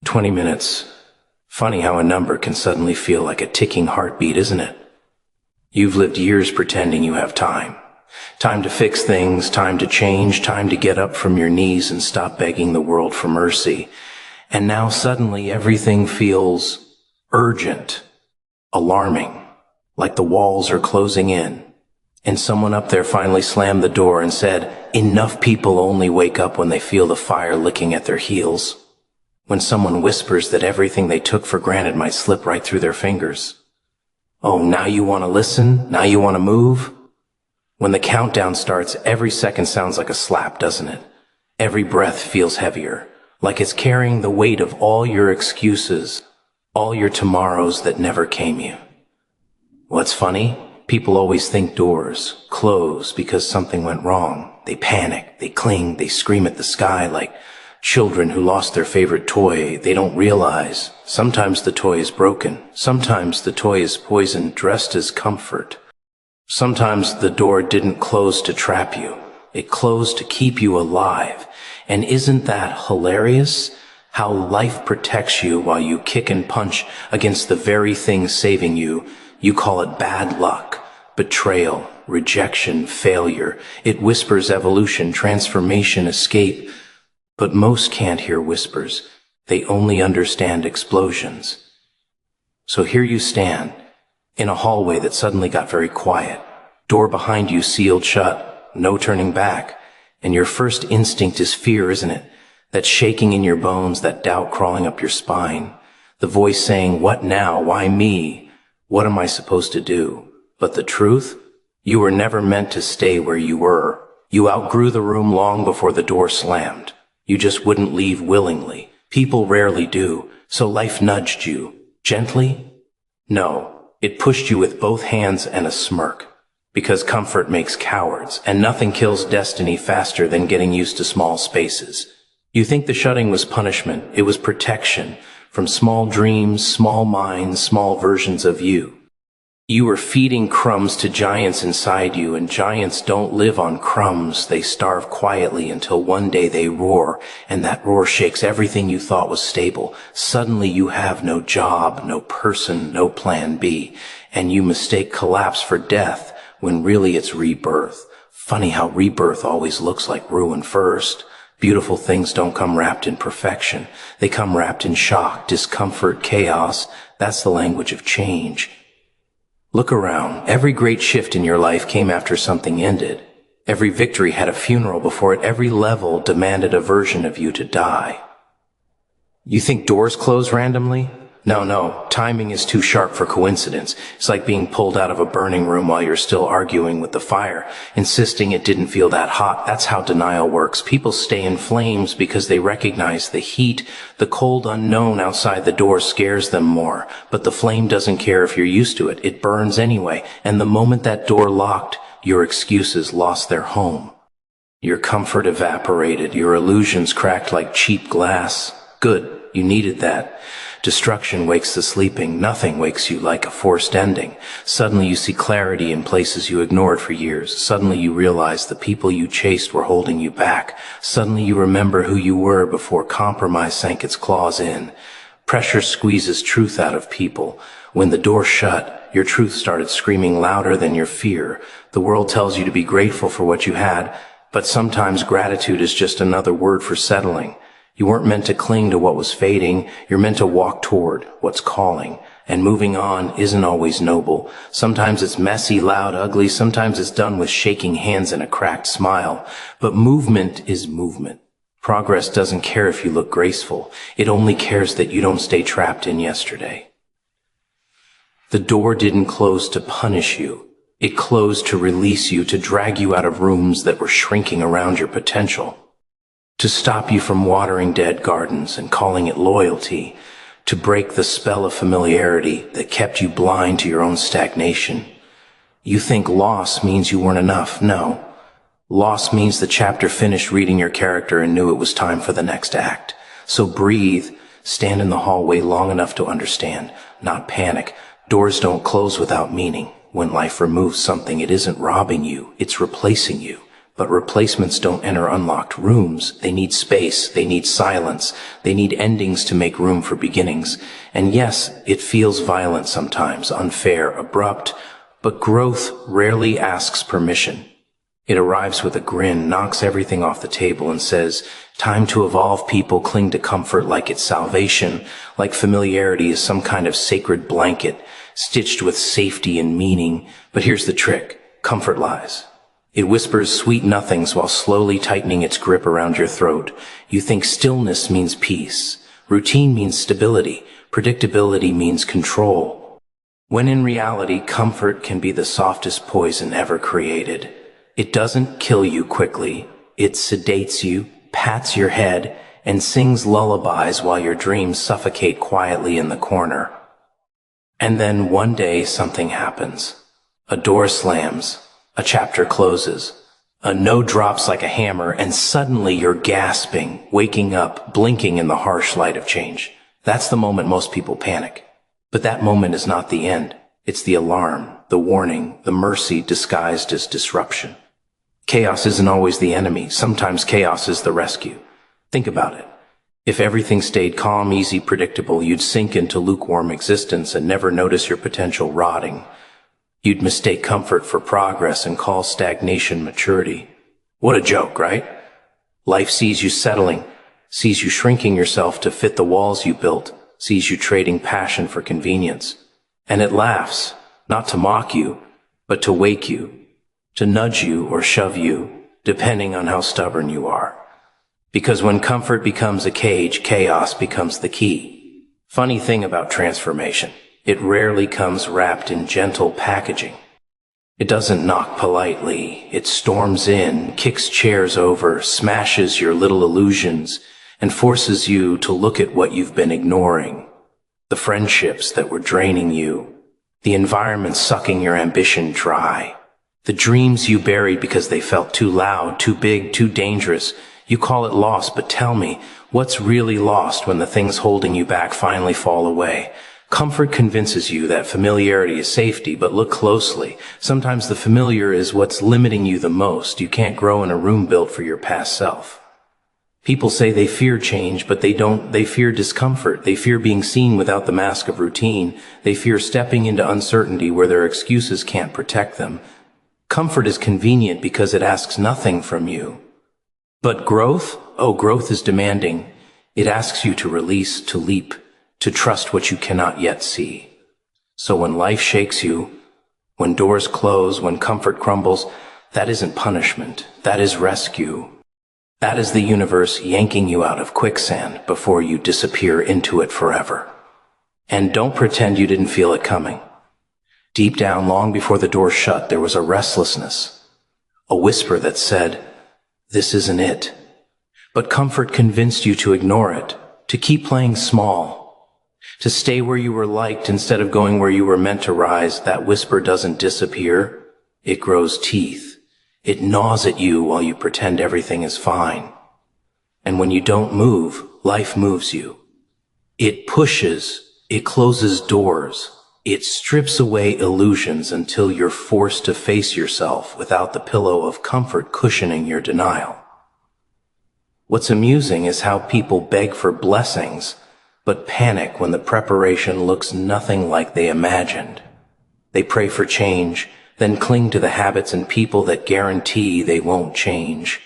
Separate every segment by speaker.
Speaker 1: 20 minutes. Funny how a number can suddenly feel like a ticking heartbeat, isn't it? You've lived years pretending you have time. Time to fix things, time to change, time to get up from your knees and stop begging the world for mercy. And now suddenly everything feels urgent, alarming, like the walls are closing in. And someone up there finally slammed the door and said, "Enough people only wake up when they feel the fire licking at their heels." When someone whispers that everything they took for granted might slip right through their fingers. Oh, now you want to listen? Now you want to move? When the countdown starts, every second sounds like a slap, doesn't it? Every breath feels heavier, like it's carrying the weight of all your excuses, all your tomorrows that never came you. What's funny? People always think doors close because something went wrong. They panic, they cling, they scream at the sky like children who lost their favorite toy. They don't realize sometimes the toy is broken. Sometimes the toy is poison dressed as comfort. Sometimes the door didn't close to trap you. It closed to keep you alive. And isn't that hilarious? How life protects you while you kick and punch against the very thing saving you. You call it bad luck, betrayal, rejection, failure. It whispers evolution, transformation, escape. But most can't hear whispers. They only understand explosions. So here you stand, in a hallway that suddenly got very quiet. Door behind you sealed shut, no turning back. And your first instinct is fear, isn't it? That shaking in your bones, that doubt crawling up your spine. The voice saying, "What now? Why me? What am I supposed to do?" But the truth? You were never meant to stay where you were. You outgrew the room long before the door slammed. You just wouldn't leave willingly. People rarely do. So life nudged you. Gently? No. It pushed you with both hands and a smirk. Because comfort makes cowards, and nothing kills destiny faster than getting used to small spaces. You think the shutting was punishment. It was protection. From small dreams, small minds, small versions of you. You were feeding crumbs to giants inside you, and giants don't live on crumbs. They starve quietly until one day they roar, and that roar shakes everything you thought was stable. Suddenly you have no job, no person, no plan B, and you mistake collapse for death when really it's rebirth. Funny how rebirth always looks like ruin first. Beautiful things don't come wrapped in perfection. They come wrapped in shock, discomfort, chaos. That's the language of change. Look around. Every great shift in your life came after something ended. Every victory had a funeral before it. Every level demanded a version of you to die. You think doors close randomly? No. Timing is too sharp for coincidence. It's like being pulled out of a burning room while you're still arguing with the fire, insisting it didn't feel that hot. That's how denial works. People stay in flames because they recognize the heat. The cold unknown outside the door scares them more. But the flame doesn't care if you're used to it. It burns anyway. And the moment that door locked, your excuses lost their home. Your comfort evaporated. Your illusions cracked like cheap glass. Good. You needed that. Destruction wakes the sleeping. Nothing wakes you like a forced ending. Suddenly you see clarity in places you ignored for years. Suddenly you realize the people you chased were holding you back. Suddenly you remember who you were before compromise sank its claws in. Pressure squeezes truth out of people. When the door shut, your truth started screaming louder than your fear. The world tells you to be grateful for what you had, but sometimes gratitude is just another word for settling. You weren't meant to cling to what was fading. You're meant to walk toward what's calling. And moving on isn't always noble. Sometimes it's messy, loud, ugly. Sometimes it's done with shaking hands and a cracked smile. But movement is movement. Progress doesn't care if you look graceful. It only cares that you don't stay trapped in yesterday. The door didn't close to punish you. It closed to release you, to drag you out of rooms that were shrinking around your potential. To stop you from watering dead gardens and calling it loyalty, to break the spell of familiarity that kept you blind to your own stagnation. You think loss means you weren't enough. No. Loss means the chapter finished reading your character and knew it was time for the next act. So breathe, stand in the hallway long enough to understand, not panic. Doors don't close without meaning. When life removes something, it isn't robbing you, it's replacing you. But replacements don't enter unlocked rooms. They need space. They need silence. They need endings to make room for beginnings. And yes, it feels violent sometimes, unfair, abrupt, but growth rarely asks permission. It arrives with a grin, knocks everything off the table, and says, time to evolve. People cling to comfort like it's salvation, like familiarity is some kind of sacred blanket, stitched with safety and meaning. But here's the trick. Comfort lies. It whispers sweet nothings while slowly tightening its grip around your throat. You think stillness means peace. Routine means stability. Predictability means control. When in reality, comfort can be the softest poison ever created. It doesn't kill you quickly. It sedates you, pats your head, and sings lullabies while your dreams suffocate quietly in the corner. And then one day something happens. A door slams. A chapter closes. A no drops like a hammer, and suddenly you're gasping, waking up, blinking in the harsh light of change. That's the moment most people panic. But that moment is not the end. It's the alarm, the warning, the mercy disguised as disruption. Chaos isn't always the enemy. Sometimes chaos is the rescue. Think about it. If everything stayed calm, easy, predictable, you'd sink into lukewarm existence and never notice your potential rotting. You'd mistake comfort for progress and call stagnation maturity. What a joke, right? Life sees you settling, sees you shrinking yourself to fit the walls you built, sees you trading passion for convenience. And it laughs, not to mock you, but to wake you, to nudge you or shove you, depending on how stubborn you are. Because when comfort becomes a cage, chaos becomes the key. Funny thing about transformation. It rarely comes wrapped in gentle packaging. It doesn't knock politely. It storms in, kicks chairs over, smashes your little illusions, and forces you to look at what you've been ignoring. The friendships that were draining you. The environment sucking your ambition dry. The dreams you buried because they felt too loud, too big, too dangerous. You call it loss, but tell me, what's really lost when the things holding you back finally fall away? Comfort convinces you that familiarity is safety, but look closely. Sometimes the familiar is what's limiting you the most. You can't grow in a room built for your past self. People say they fear change, but they don't. They fear discomfort. They fear being seen without the mask of routine. They fear stepping into uncertainty where their excuses can't protect them. Comfort is convenient because it asks nothing from you. But growth? Oh, growth is demanding. It asks you to release, to leap, to trust what you cannot yet see. So when life shakes you, when doors close, when comfort crumbles, that isn't punishment. That is rescue. That is the universe yanking you out of quicksand before you disappear into it forever. And don't pretend you didn't feel it coming. Deep down, long before the door shut, there was a restlessness, a whisper that said, "This isn't it." But comfort convinced you to ignore it, to keep playing small, to stay where you were liked instead of going where you were meant to rise. That whisper doesn't disappear. It grows teeth. It gnaws at you while you pretend everything is fine. And when you don't move, life moves you. It pushes. It closes doors. It strips away illusions until you're forced to face yourself without the pillow of comfort cushioning your denial. What's amusing is how people beg for blessings, but panic when the preparation looks nothing like they imagined. They pray for change, then cling to the habits and people that guarantee they won't change.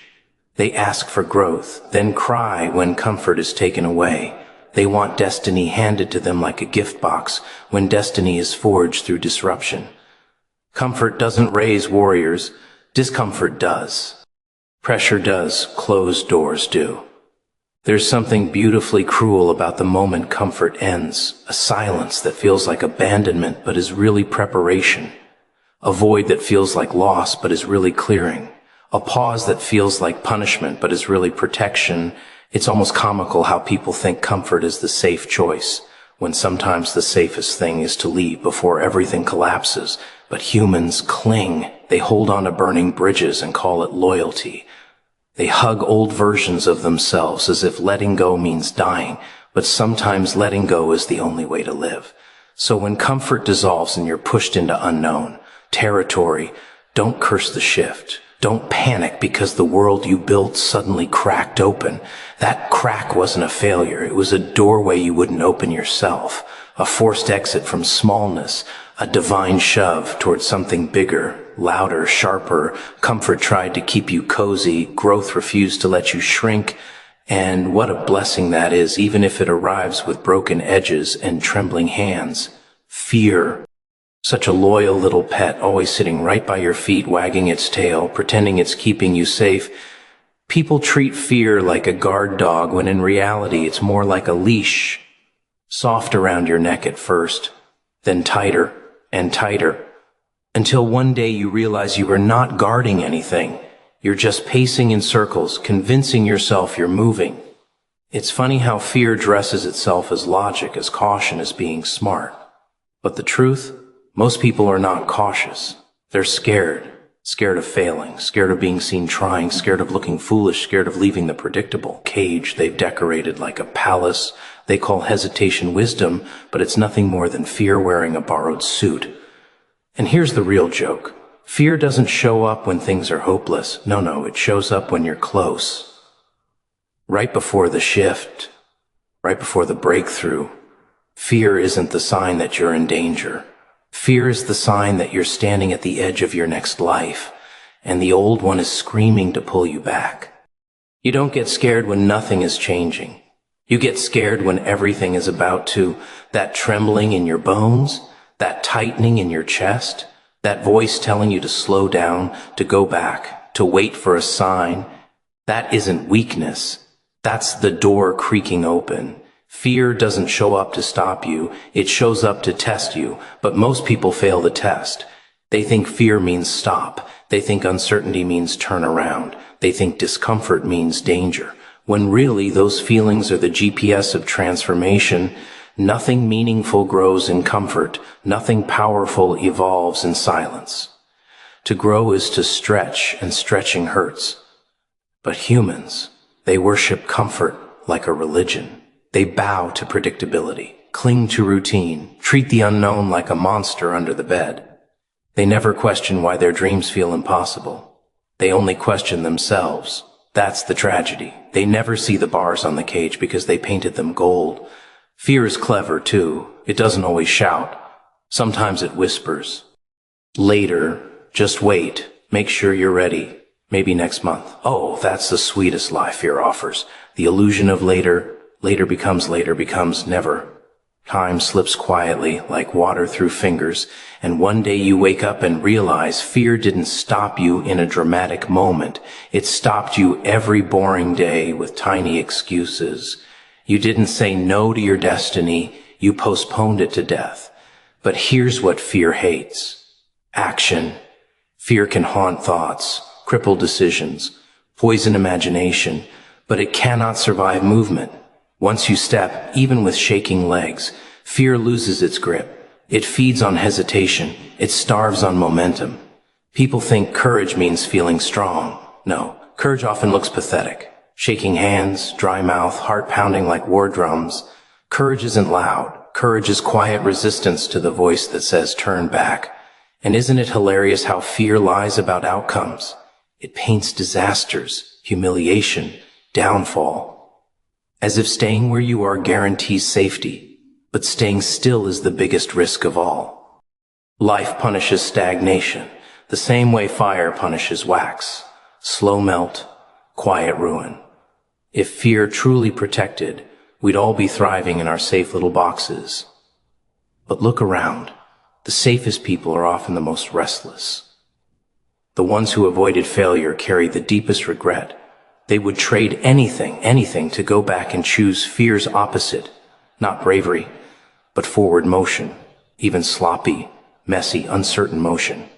Speaker 1: They ask for growth, then cry when comfort is taken away. They want destiny handed to them like a gift box when destiny is forged through disruption. Comfort doesn't raise warriors. Discomfort does. Pressure does. Closed doors do. There's something beautifully cruel about the moment comfort ends, a silence that feels like abandonment but is really preparation, a void that feels like loss but is really clearing, a pause that feels like punishment but is really protection. It's almost comical how people think comfort is the safe choice, when sometimes the safest thing is to leave before everything collapses. But humans cling. They hold on to burning bridges and call it loyalty. They hug old versions of themselves as if letting go means dying, but sometimes letting go is the only way to live. So when comfort dissolves and you're pushed into unknown territory, don't curse the shift. Don't panic because the world you built suddenly cracked open. That crack wasn't a failure. It was a doorway you wouldn't open yourself. A forced exit from smallness. A divine shove towards something bigger, louder, sharper. Comfort tried to keep you cozy. Growth refused to let you shrink. And what a blessing that is, even if it arrives with broken edges and trembling hands. Fear. Such a loyal little pet, always sitting right by your feet, wagging its tail, pretending it's keeping you safe. People treat fear like a guard dog, when in reality it's more like a leash. Soft around your neck at first, then tighter and tighter, until one day you realize you are not guarding anything. You're just pacing in circles, convincing yourself you're moving. It's funny how fear dresses itself as logic, as caution, as being smart. But the truth? Most people are not cautious. They're scared. Scared of failing, scared of being seen trying, scared of looking foolish, scared of leaving the predictable cage they've decorated like a palace. They call hesitation wisdom, but it's nothing more than fear wearing a borrowed suit. And here's the real joke. Fear doesn't show up when things are hopeless. No, it shows up when you're close. Right before the shift, right before the breakthrough. Fear isn't the sign that you're in danger. Fear is the sign that you're standing at the edge of your next life, and the old one is screaming to pull you back. You don't get scared when nothing is changing. You get scared when everything is about to, that trembling in your bones, that tightening in your chest, that voice telling you to slow down, to go back, to wait for a sign. That isn't weakness. That's the door creaking open. Fear doesn't show up to stop you, it shows up to test you, but most people fail the test. They think fear means stop. They think uncertainty means turn around. They think discomfort means danger. When really those feelings are the GPS of transformation. Nothing meaningful grows in comfort. Nothing powerful evolves in silence. To grow is to stretch, and stretching hurts. But humans, they worship comfort like a religion. They bow to predictability, cling to routine, treat the unknown like a monster under the bed. They never question why their dreams feel impossible. They only question themselves. That's the tragedy. They never see the bars on the cage because they painted them gold. Fear is clever, too. It doesn't always shout. Sometimes it whispers. Later, just wait. Make sure you're ready. Maybe next month. Oh, that's the sweetest lie fear offers. The illusion of later. Later becomes never. Time slips quietly, like water through fingers, and one day you wake up and realize fear didn't stop you in a dramatic moment. It stopped you every boring day with tiny excuses. You didn't say no to your destiny, you postponed it to death. But here's what fear hates. Action. Fear can haunt thoughts, cripple decisions, poison imagination, but it cannot survive movement. Once you step, even with shaking legs, fear loses its grip. It feeds on hesitation. It starves on momentum. People think courage means feeling strong. No, courage often looks pathetic. Shaking hands, dry mouth, heart pounding like war drums. Courage isn't loud. Courage is quiet resistance to the voice that says turn back. And isn't it hilarious how fear lies about outcomes? It paints disasters, humiliation, downfall. As if staying where you are guarantees safety, but staying still is the biggest risk of all. Life punishes stagnation, the same way fire punishes wax. Slow melt, quiet ruin. If fear truly protected, we'd all be thriving in our safe little boxes. But look around. The safest people are often the most restless. The ones who avoided failure carry the deepest regret. They would trade anything to go back and choose fear's opposite. Not bravery, but forward motion. Even sloppy, messy, uncertain motion.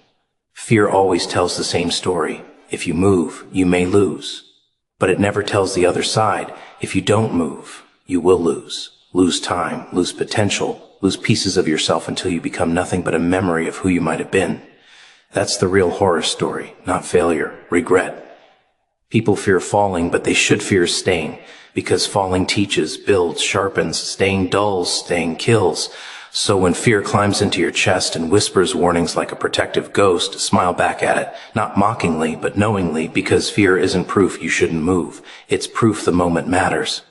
Speaker 1: Fear always tells the same story. If you move, you may lose. But it never tells the other side. If you don't move, you will lose. Lose time, lose potential, lose pieces of yourself until you become nothing but a memory of who you might have been. That's the real horror story, not failure, regret. People fear falling, but they should fear staying, because falling teaches, builds, sharpens, staying dulls, staying kills. So when fear climbs into your chest and whispers warnings like a protective ghost, smile back at it, not mockingly, but knowingly, because fear isn't proof you shouldn't move. It's proof the moment matters.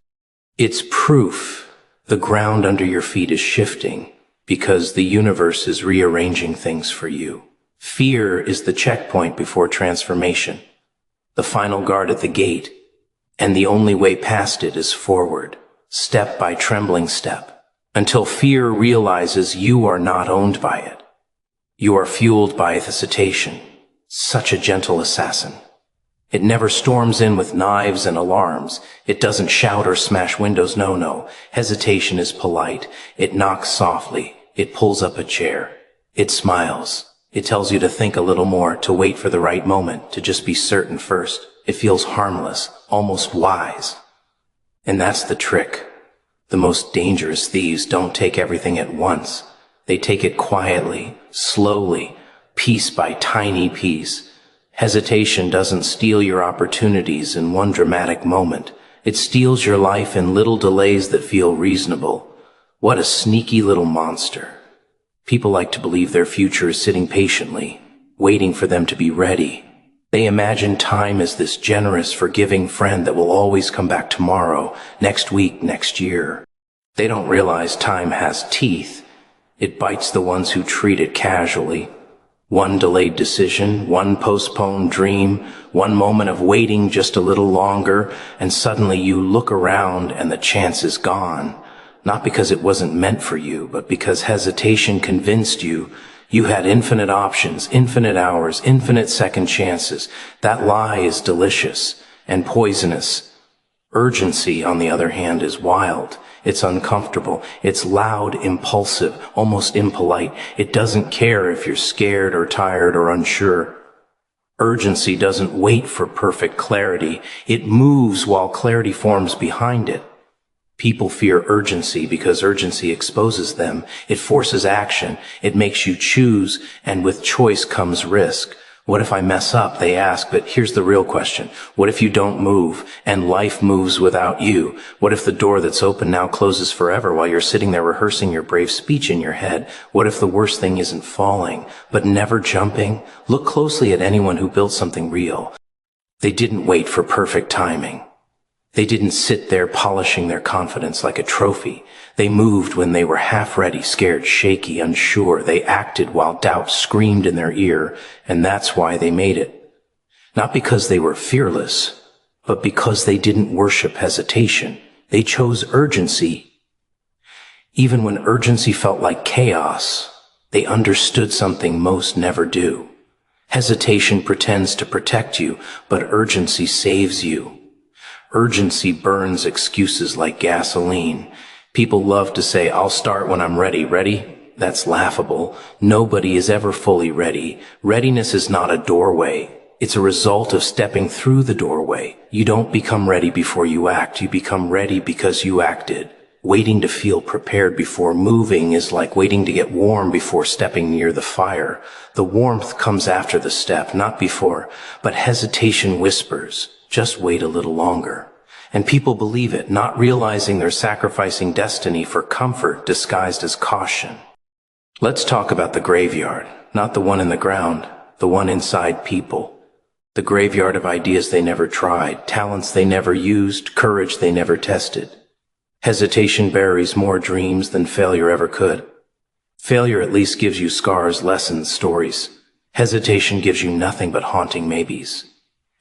Speaker 1: It's proof the ground under your feet is shifting because the universe is rearranging things for you. Fear is the checkpoint before transformation, the final guard at the gate, and the only way past it is forward, step by trembling step, until fear realizes you are not owned by it. You are fueled by hesitation, such a gentle assassin. It never storms in with knives and alarms. It doesn't shout or smash windows, no. Hesitation is polite. It knocks softly. It pulls up a chair. It smiles. It tells you to think a little more, to wait for the right moment, to just be certain first. It feels harmless, almost wise. And that's the trick. The most dangerous thieves don't take everything at once. They take it quietly, slowly, piece by tiny piece. Hesitation doesn't steal your opportunities in one dramatic moment. It steals your life in little delays that feel reasonable. What a sneaky little monster. People like to believe their future is sitting patiently, waiting for them to be ready. They imagine time as this generous, forgiving friend that will always come back tomorrow, next week, next year. They don't realize time has teeth. It bites the ones who treat it casually. One delayed decision, one postponed dream, one moment of waiting just a little longer, and suddenly you look around and the chance is gone. Not because it wasn't meant for you, but because hesitation convinced you you had infinite options, infinite hours, infinite second chances. That lie is delicious and poisonous. Urgency, on the other hand, is wild. It's uncomfortable. It's loud, impulsive, almost impolite. It doesn't care if you're scared or tired or unsure. Urgency doesn't wait for perfect clarity. It moves while clarity forms behind it. People fear urgency because urgency exposes them. It forces action. It makes you choose, and with choice comes risk. What if I mess up, they ask, but here's the real question. What if you don't move, and life moves without you? What if the door that's open now closes forever while you're sitting there rehearsing your brave speech in your head? What if the worst thing isn't falling, but never jumping? Look closely at anyone who built something real. They didn't wait for perfect timing. They didn't sit there polishing their confidence like a trophy. They moved when they were half ready, scared, shaky, unsure. They acted while doubt screamed in their ear, and that's why they made it. Not because they were fearless, but because they didn't worship hesitation. They chose urgency. Even when urgency felt like chaos, they understood something most never do. Hesitation pretends to protect you, but urgency saves you. Urgency burns excuses like gasoline. People love to say, I'll start when I'm ready. Ready? That's laughable. Nobody is ever fully ready. Readiness is not a doorway. It's a result of stepping through the doorway. You don't become ready before you act. You become ready because you acted. Waiting to feel prepared before moving is like waiting to get warm before stepping near the fire. The warmth comes after the step, not before. But hesitation whispers, just wait a little longer. And people believe it, not realizing they're sacrificing destiny for comfort disguised as caution. Let's talk about the graveyard, not the one in the ground, the one inside people. The graveyard of ideas they never tried, talents they never used, courage they never tested. Hesitation buries more dreams than failure ever could. Failure at least gives you scars, lessons, stories. Hesitation gives you nothing but haunting maybes.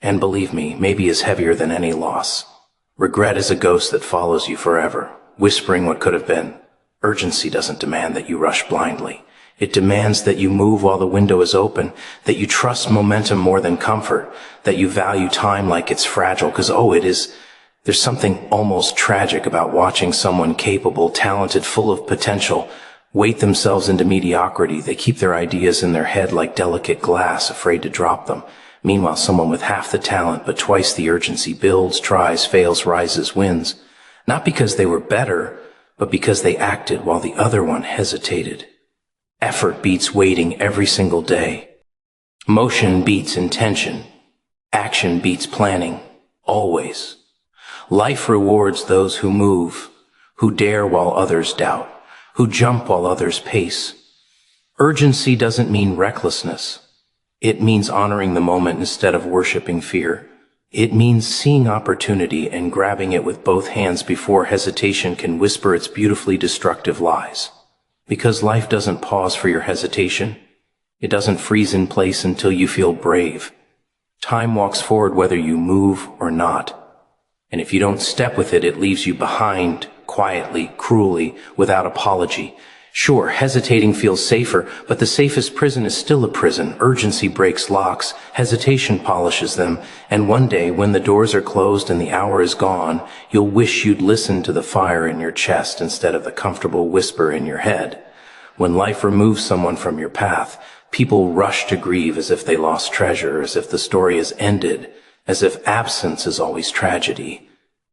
Speaker 1: And believe me, maybe is heavier than any loss. Regret is a ghost that follows you forever, whispering what could have been. Urgency doesn't demand that you rush blindly. It demands that you move while the window is open, that you trust momentum more than comfort, that you value time like it's fragile, because there's something almost tragic about watching someone capable, talented, full of potential, weight themselves into mediocrity. They keep their ideas in their head like delicate glass, afraid to drop them. Meanwhile, someone with half the talent but twice the urgency builds, tries, fails, rises, wins. Not because they were better, but because they acted while the other one hesitated. Effort beats waiting every single day. Motion beats intention. Action beats planning. Always. Life rewards those who move, who dare while others doubt, who jump while others pace. Urgency doesn't mean recklessness. It means honoring the moment instead of worshiping fear. It means seeing opportunity and grabbing it with both hands before hesitation can whisper its beautifully destructive lies. Because life doesn't pause for your hesitation. It doesn't freeze in place until you feel brave. Time walks forward whether you move or not. And if you don't step with it, it leaves you behind, quietly, cruelly, without apology. Sure, hesitating feels safer, but the safest prison is still a prison. Urgency breaks locks, hesitation polishes them, and one day, when the doors are closed and the hour is gone, you'll wish you'd listened to the fire in your chest instead of the comfortable whisper in your head. When life removes someone from your path, people rush to grieve as if they lost treasure, as if the story is ended, as if absence is always tragedy.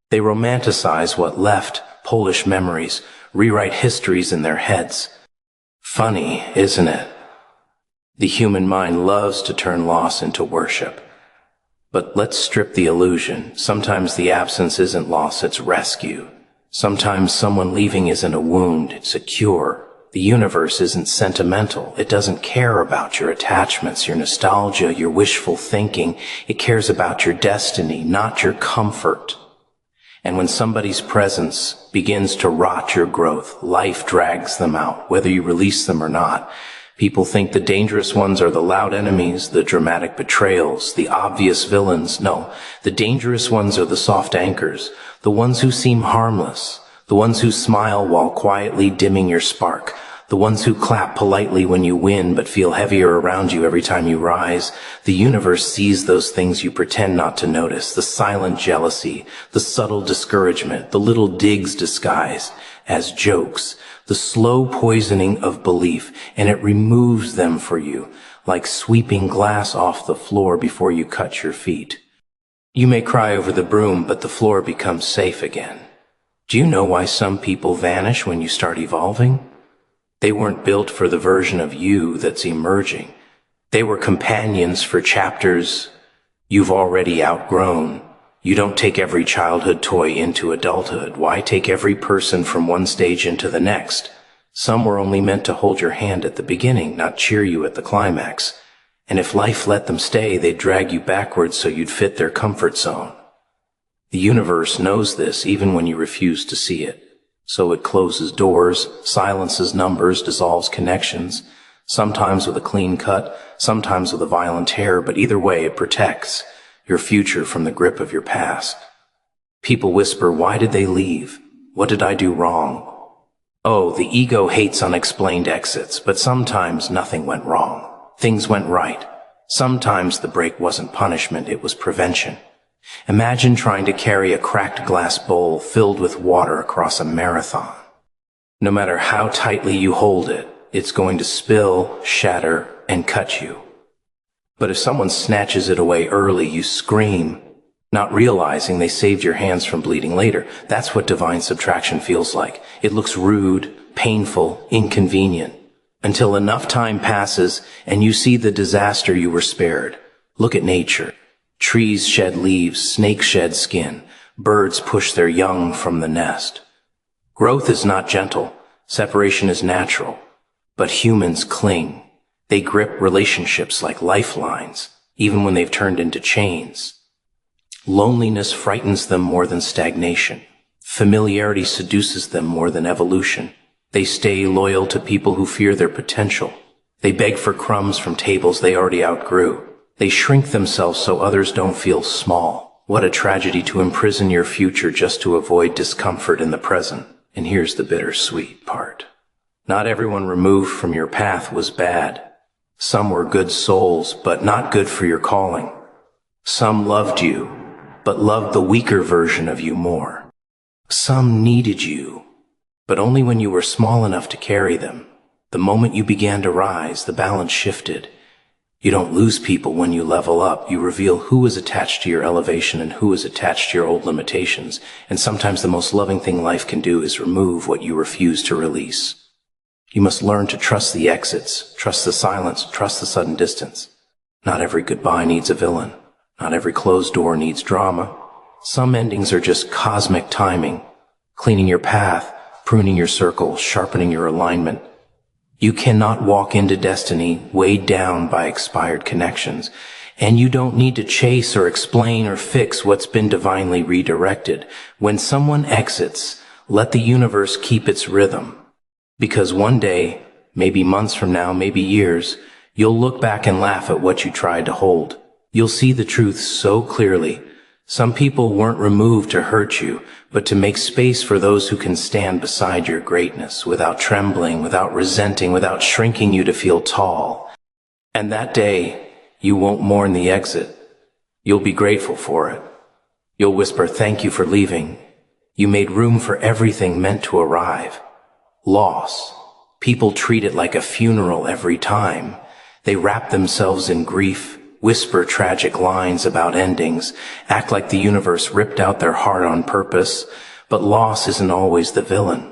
Speaker 1: They romanticize what left, Polish memories, rewrite histories in their heads. Funny, isn't it? The human mind loves to turn loss into worship. But let's strip the illusion. Sometimes the absence isn't loss, it's rescue. Sometimes someone leaving isn't a wound, it's a cure. The universe isn't sentimental. It doesn't care about your attachments, your nostalgia, your wishful thinking. It cares about your destiny, not your comfort. And when somebody's presence begins to rot your growth, life drags them out, whether you release them or not. People think the dangerous ones are the loud enemies, the dramatic betrayals, the obvious villains. No, the dangerous ones are the soft anchors, the ones who seem harmless, the ones who smile while quietly dimming your spark, the ones who clap politely when you win but feel heavier around you every time you rise. The universe sees those things you pretend not to notice, the silent jealousy, the subtle discouragement, the little digs disguised as jokes, the slow poisoning of belief, and it removes them for you, like sweeping glass off the floor before you cut your feet. You may cry over the broom, but the floor becomes safe again. Do you know why some people vanish when you start evolving? They weren't built for the version of you that's emerging. They were companions for chapters you've already outgrown. You don't take every childhood toy into adulthood. Why take every person from one stage into the next? Some were only meant to hold your hand at the beginning, not cheer you at the climax. And if life let them stay, they'd drag you backwards so you'd fit their comfort zone. The universe knows this even when you refuse to see it. So it closes doors, silences numbers, dissolves connections, sometimes with a clean cut, sometimes with a violent tear, but either way it protects your future from the grip of your past. People whisper, why did they leave? What did I do wrong? Oh, the ego hates unexplained exits, but sometimes nothing went wrong. Things went right. Sometimes the break wasn't punishment, it was prevention. Imagine trying to carry a cracked glass bowl filled with water across a marathon. No matter how tightly you hold it, it's going to spill, shatter, and cut you. But if someone snatches it away early, you scream, not realizing they saved your hands from bleeding later. That's what divine subtraction feels like. It looks rude, painful, inconvenient, until enough time passes and you see the disaster you were spared. Look at nature. Trees shed leaves, snakes shed skin, birds push their young from the nest. Growth is not gentle, separation is natural, but humans cling. They grip relationships like lifelines, even when they've turned into chains. Loneliness frightens them more than stagnation. Familiarity seduces them more than evolution. They stay loyal to people who fear their potential. They beg for crumbs from tables they already outgrew. They shrink themselves so others don't feel small. What a tragedy to imprison your future just to avoid discomfort in the present. And here's the bittersweet part. Not everyone removed from your path was bad. Some were good souls, but not good for your calling. Some loved you, but loved the weaker version of you more. Some needed you, but only when you were small enough to carry them. The moment you began to rise, the balance shifted. You don't lose people when you level up. You reveal who is attached to your elevation and who is attached to your old limitations. And sometimes the most loving thing life can do is remove what you refuse to release. You must learn to trust the exits, trust the silence, trust the sudden distance. Not every goodbye needs a villain. Not every closed door needs drama. Some endings are just cosmic timing, cleaning your path, pruning your circle, sharpening your alignment. You cannot walk into destiny weighed down by expired connections, and you don't need to chase or explain or fix what's been divinely redirected. When someone exits, let the universe keep its rhythm, because one day, maybe months from now, maybe years, you'll look back and laugh at what you tried to hold. You'll see the truth so clearly. Some people weren't removed to hurt you, but to make space for those who can stand beside your greatness without trembling, without resenting, without shrinking you to feel tall. And that day, you won't mourn the exit. You'll be grateful for it. You'll whisper, "Thank you for leaving. You made room for everything meant to arrive." Loss. People treat it like a funeral every time. They wrap themselves in grief, whisper tragic lines about endings, act like the universe ripped out their heart on purpose. But loss isn't always the villain.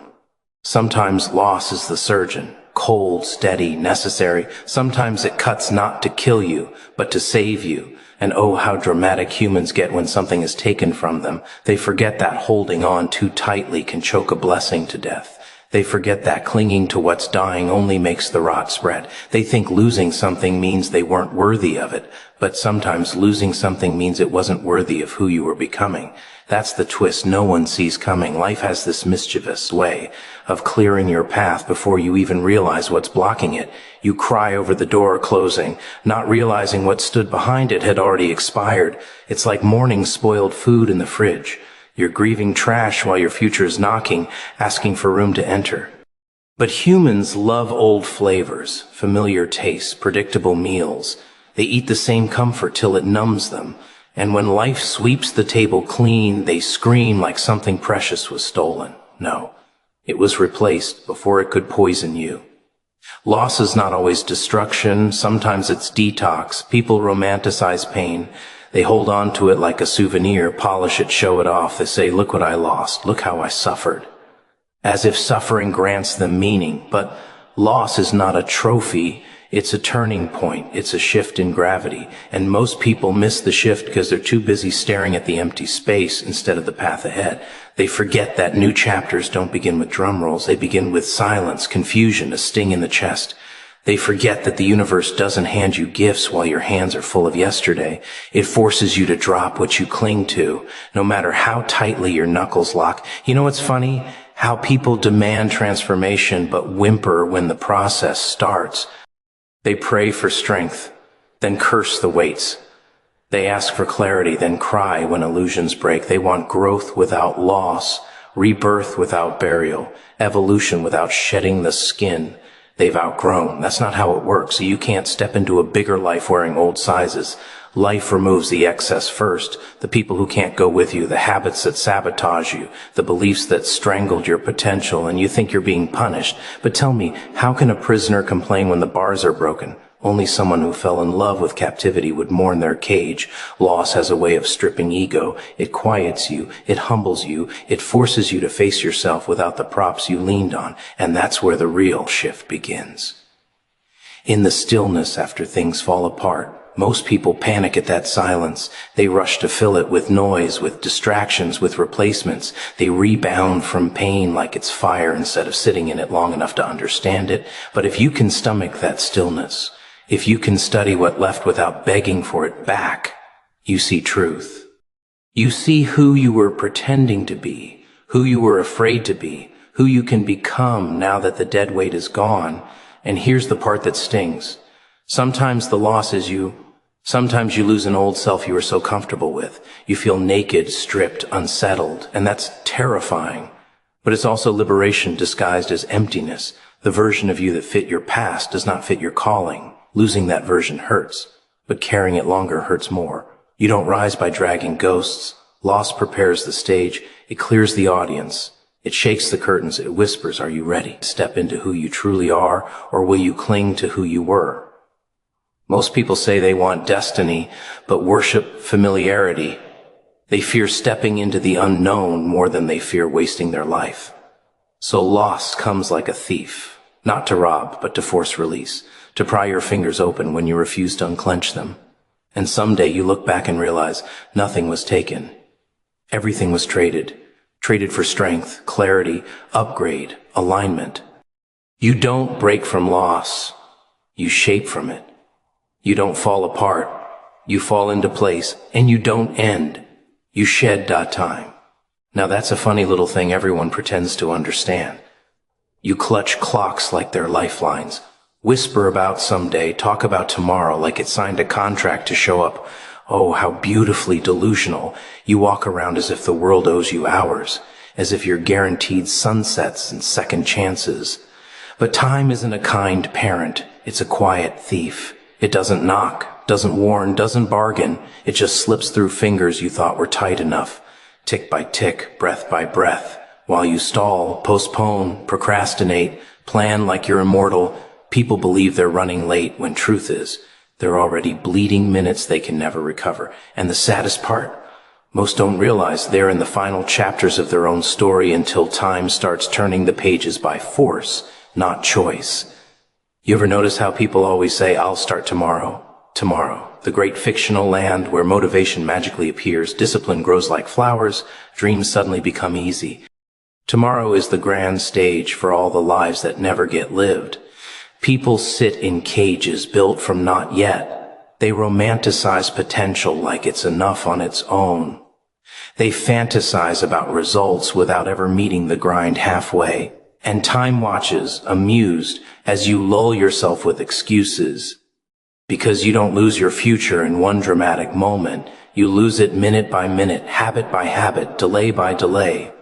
Speaker 1: Sometimes loss is the surgeon, cold, steady, necessary. Sometimes it cuts not to kill you, but to save you. And oh, how dramatic humans get when something is taken from them. They forget that holding on too tightly can choke a blessing to death. They forget that clinging to what's dying only makes the rot spread. They think losing something means they weren't worthy of it, but sometimes losing something means it wasn't worthy of who you were becoming. That's the twist no one sees coming. Life has this mischievous way of clearing your path before you even realize what's blocking it. You cry over the door closing, not realizing what stood behind it had already expired. It's like mourning spoiled food in the fridge. You're grieving trash while your future is knocking, asking for room to enter. But humans love old flavors, familiar tastes, predictable meals. They eat the same comfort till it numbs them. And when life sweeps the table clean, they scream like something precious was stolen. No, it was replaced before it could poison you. Loss is not always destruction. Sometimes it's detox. People romanticize pain. They hold on to it like a souvenir, polish it, show it off. They say, "Look what I lost. Look how I suffered." As if suffering grants them meaning. But loss is not a trophy. It's a turning point. It's a shift in gravity. And most people miss the shift because they're too busy staring at the empty space instead of the path ahead. They forget that new chapters don't begin with drum rolls. They begin with silence, confusion, a sting in the chest. They forget that the universe doesn't hand you gifts while your hands are full of yesterday. It forces you to drop what you cling to, no matter how tightly your knuckles lock. You know what's funny? How people demand transformation but whimper when the process starts. They pray for strength, then curse the weights. They ask for clarity, then cry when illusions break. They want growth without loss, rebirth without burial, evolution without shedding the skin they've outgrown. That's not how it works. You can't step into a bigger life wearing old sizes. Life removes the excess first, the people who can't go with you, the habits that sabotage you, the beliefs that strangled your potential, and you think you're being punished. But tell me, how can a prisoner complain when the bars are broken? Only someone who fell in love with captivity would mourn their cage. Loss has a way of stripping ego. It quiets you. It humbles you. It forces you to face yourself without the props you leaned on. And that's where the real shift begins. In the stillness after things fall apart, most people panic at that silence. They rush to fill it with noise, with distractions, with replacements. They rebound from pain like it's fire instead of sitting in it long enough to understand it. But if you can stomach that stillness, if you can study what left without begging for it back, you see truth. You see who you were pretending to be, who you were afraid to be, who you can become now that the dead weight is gone. And here's the part that stings. Sometimes the loss is you. Sometimes you lose an old self you were so comfortable with. You feel naked, stripped, unsettled, and that's terrifying. But it's also liberation disguised as emptiness. The version of you that fit your past does not fit your calling. Losing that version hurts, but carrying it longer hurts more. You don't rise by dragging ghosts. Loss prepares the stage. It clears the audience. It shakes the curtains. It whispers, "Are you ready to step into who you truly are, or will you cling to who you were?" Most people say they want destiny, but worship familiarity. They fear stepping into the unknown more than they fear wasting their life. So loss comes like a thief, not to rob, but to force release, to pry your fingers open when you refuse to unclench them. And someday you look back and realize nothing was taken. Everything was traded. traded for strength, clarity, upgrade, alignment. You don't break from loss. You shape from it. You don't fall apart. You fall into place, and you don't end. You shed time. Now that's a funny little thing everyone pretends to understand. You clutch clocks like they're lifelines. Whisper about someday, talk about tomorrow like it signed a contract to show up. Oh, how beautifully delusional. You walk around as if the world owes you hours, as if you're guaranteed sunsets and second chances. But time isn't a kind parent. It's a quiet thief. It doesn't knock, doesn't warn, doesn't bargain. It just slips through fingers you thought were tight enough. Tick by tick, breath by breath. While you stall, postpone, procrastinate, plan like you're immortal, people believe they're running late when truth is, they're already bleeding minutes they can never recover. And the saddest part, most don't realize they're in the final chapters of their own story until time starts turning the pages by force, not choice. You ever notice how people always say, I'll start tomorrow? Tomorrow, the great fictional land where motivation magically appears, discipline grows like flowers, dreams suddenly become easy. Tomorrow is the grand stage for all the lives that never get lived. People sit in cages built from not yet. They romanticize potential like it's enough on its own. They fantasize about results without ever meeting the grind halfway. And time watches, amused, as you lull yourself with excuses. Because you don't lose your future in one dramatic moment. You lose it minute by minute, habit by habit, delay by delay.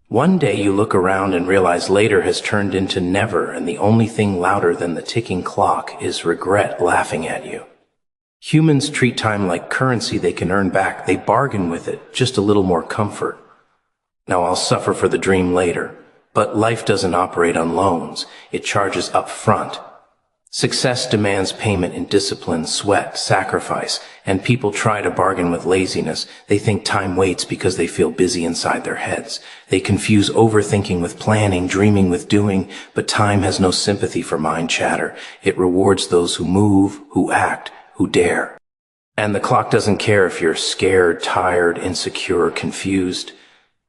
Speaker 1: One day you look around and realize later has turned into never, and the only thing louder than the ticking clock is regret laughing at you. Humans treat time like currency they can earn back. They bargain with it, just a little more comfort. Now I'll suffer for the dream later. But life doesn't operate on loans. It charges up front. Success demands payment in discipline, sweat, sacrifice, and people try to bargain with laziness. They think time waits because they feel busy inside their heads. They confuse overthinking with planning, dreaming with doing, but time has no sympathy for mind chatter. It rewards those who move, who act, who dare. And the clock doesn't care if you're scared, tired, insecure, confused.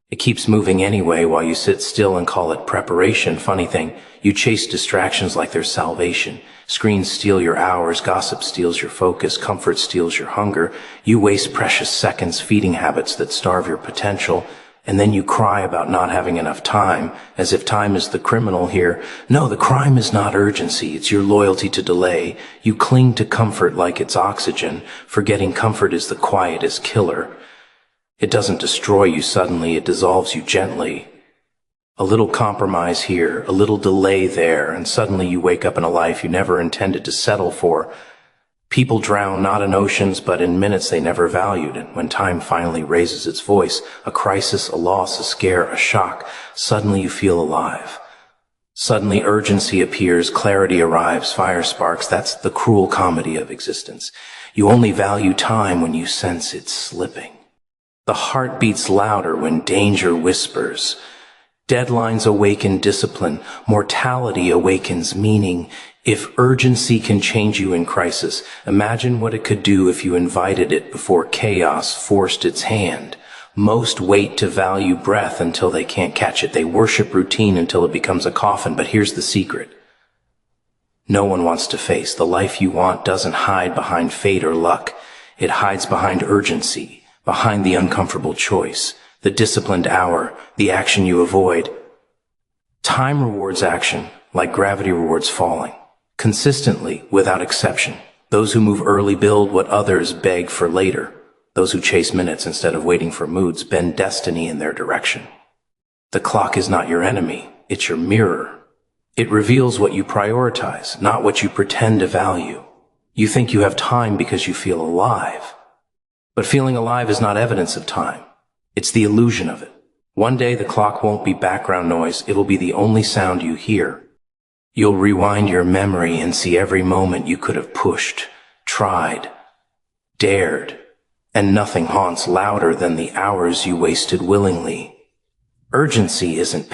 Speaker 1: It keeps moving anyway while you sit still and call it preparation. Funny thing, you chase distractions like they're salvation. Screens steal your hours, gossip steals your focus, comfort steals your hunger. You waste precious seconds feeding habits that starve your potential, and then you cry about not having enough time, as if time is the criminal here. No, the crime is not urgency, it's your loyalty to delay. You cling to comfort like it's oxygen, forgetting comfort is the quietest killer. It doesn't destroy you suddenly, it dissolves you gently. A little compromise here, a little delay there, and suddenly you wake up in a life you never intended to settle for. People drown not in oceans, but in minutes they never valued, and when time finally raises its voice, a crisis, a loss, a scare, a shock, suddenly you feel alive. Suddenly urgency appears, clarity arrives, fire sparks. That's the cruel comedy of existence. You only value time when you sense it's slipping. The heart beats louder when danger whispers. Deadlines awaken discipline. Mortality awakens meaning. If urgency can change you in crisis, imagine what it could do if you invited it before chaos forced its hand. Most wait to value breath until they can't catch it. They worship routine until it becomes a coffin. But here's the secret. No one wants to face. The life you want doesn't hide behind fate or luck. It hides behind urgency. Behind the uncomfortable choice, the disciplined hour, the action you avoid. Time rewards action, like gravity rewards falling. Consistently, without exception. Those who move early build what others beg for later. Those who chase minutes instead of waiting for moods bend destiny in their direction. The clock is not your enemy, it's your mirror. It reveals what you prioritize, not what you pretend to value. You think you have time because you feel alive. But feeling alive is not evidence of time. It's the illusion of it. One day the clock won't be background noise. It'll be the only sound you hear. You'll rewind your memory and see every moment you could have pushed, tried, dared, and nothing haunts louder than the hours you wasted willingly. Urgency isn't